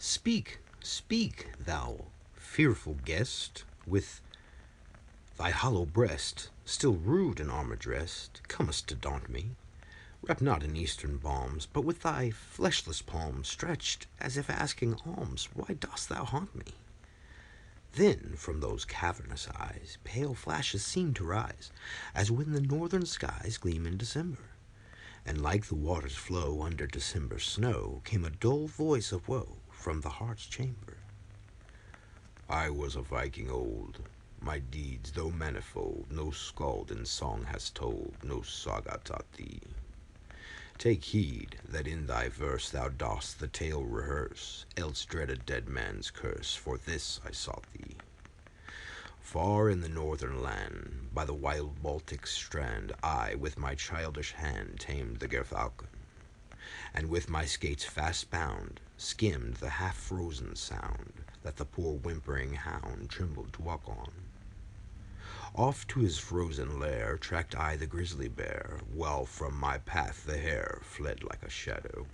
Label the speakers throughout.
Speaker 1: Speak, speak, thou fearful guest, with thy hollow breast, still rude and armor dressed, comest to daunt me. Wrap not in eastern balms, but with thy fleshless palms stretched as if asking alms, why dost thou haunt me? Then from those cavernous eyes pale flashes seem to rise, as when the northern skies gleam in December. And like the water's flow under December snow came a dull voice of woe from the heart's chamber. I was a Viking old. My deeds, though manifold, no skald in song has told, no saga taught thee. Take heed that in thy verse thou dost the tale rehearse, else dread a dead man's curse, for this I sought thee. Far in the northern land, by the wild Baltic strand, I with my childish hand tamed the gerfalcon, and with my skates fast bound, skimmed the half-frozen sound that the poor whimpering hound trembled to walk on. Off to his frozen lair tracked I the grizzly bear, while from my path the hare fled like a shadow.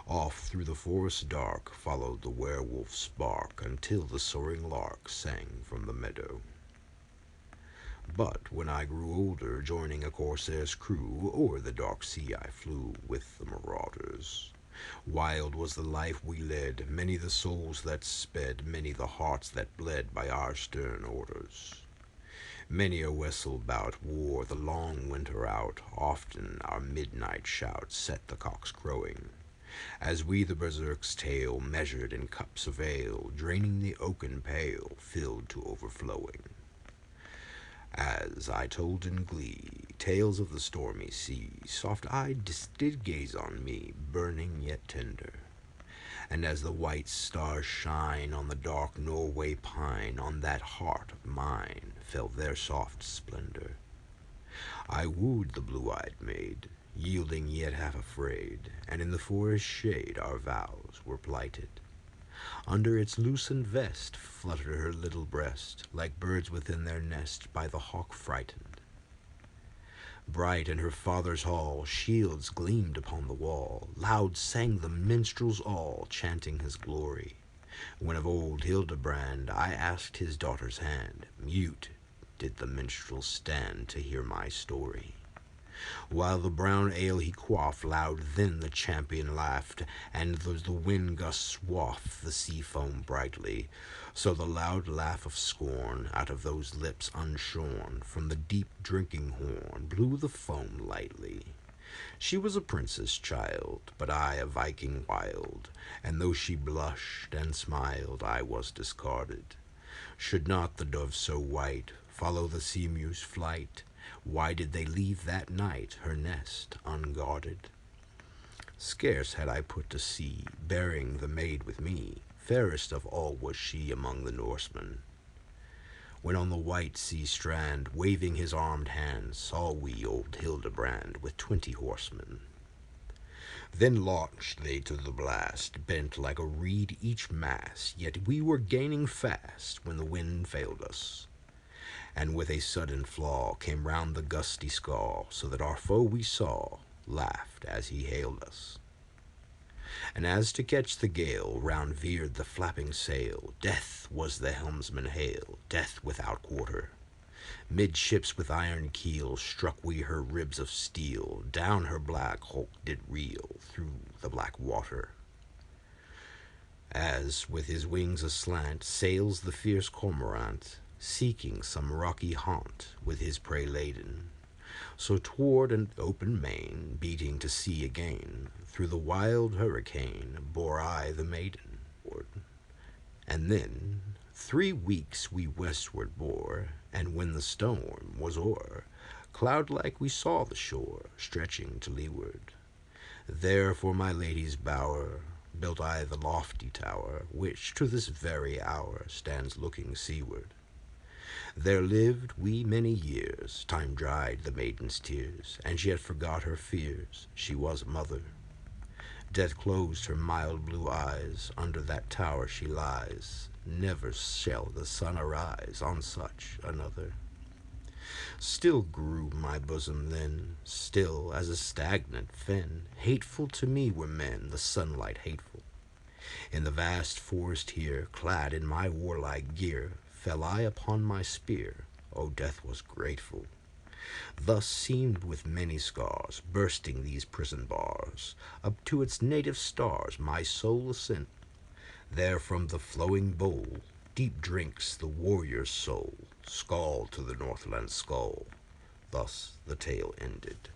Speaker 1: Off through the forest dark followed the werewolf's bark, until the soaring lark sang from the meadow. But when I grew older, joining a corsair's crew, o'er the dark sea I flew with the marauders. Wild was the life we led, many the souls that sped, many the hearts that bled by our stern orders. Many a wessel bout wore the long winter out, often our midnight shout set the cocks crowing, as we the berserk's tale measured in cups of ale, draining the oaken pail filled to overflowing. As I told in glee tales of the stormy sea, soft-eyed did gaze on me, burning yet tender. And as the white stars shine on the dark Norway pine, on that heart of mine fell their soft splendor. I wooed the blue-eyed maid, yielding yet half afraid, and in the forest shade our vows were plighted. Under its loosened vest fluttered her little breast, like birds within their nest by the hawk frightened. Bright in her father's hall shields gleamed upon the wall, loud sang the minstrels all, chanting his glory. When of old Hildebrand I asked his daughter's hand, mute did the minstrel stand to hear my story. While the brown ale he quaffed, loud then the champion laughed, and the wind gusts waft the sea foam brightly. So the loud laugh of scorn out of those lips unshorn, from the deep drinking horn blew the foam lightly. She was a princess child, but I a Viking wild, and though she blushed and smiled, I was discarded. Should not the dove so white follow the seamew's flight? Why did they leave that night her nest unguarded? Scarce had I put to sea, bearing the maid with me, fairest of all was she among the Norsemen, when on the white sea strand, waving his armed hand, saw we old Hildebrand with 20 horsemen. Then launched they to the blast, bent like a reed each mast, yet we were gaining fast when the wind failed us, and with a sudden flaw came round the gusty scaw, so that our foe we saw laughed as he hailed us. And as to catch the gale, round veered the flapping sail, death was the helmsman hail, death without quarter. Midships with iron keel struck we her ribs of steel, down her black hulk did reel through the black water. As with his wings aslant sails the fierce cormorant, seeking some rocky haunt with his prey laden, so toward an open main, beating to sea again, through the wild hurricane bore I the maiden. And then 3 weeks we westward bore, and when the storm was o'er, cloud-like we saw the shore stretching to leeward. There for my lady's bower built I the lofty tower, which to this very hour stands looking seaward. There lived we many years, time dried the maiden's tears, and she had forgot her fears, she was a mother. Death closed her mild blue eyes, under that tower she lies, never shall the sun arise on such another. Still grew my bosom then, still as a stagnant fen, hateful to me were men, the sunlight hateful. In the vast forest here, clad in my warlike gear, fell I upon my spear. O death was grateful. Thus seamed with many scars, bursting these prison bars, up to its native stars my soul ascent. There from the flowing bowl deep drinks the warrior's soul, skull to the Northland skull. Thus the tale ended.